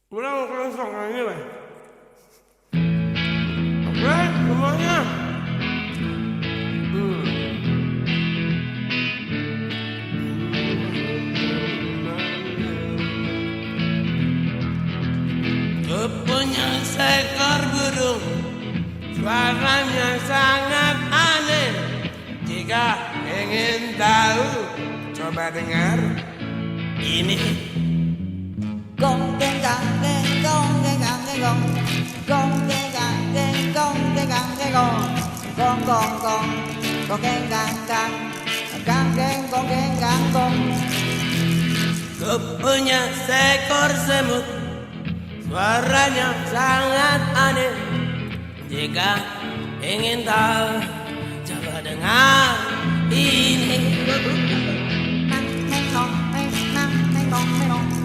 Ulang kosong ini, Pak. Oke, semuanya. Punya seekor burung, suaranya sangat aneh. Jika ingin tahu, coba dengar ini. Gong geng gang geng gong geng gang geng gong gong geng gang geng gong geng gang geng gong gong gong gong gong geng gang gang gang geng gong geng gang gong. Ku punya seekor semut, suaranya sangat aneh. Jika ingin tahu, coba dengar ini. Nang neng nong neng nang neng nong neng nong.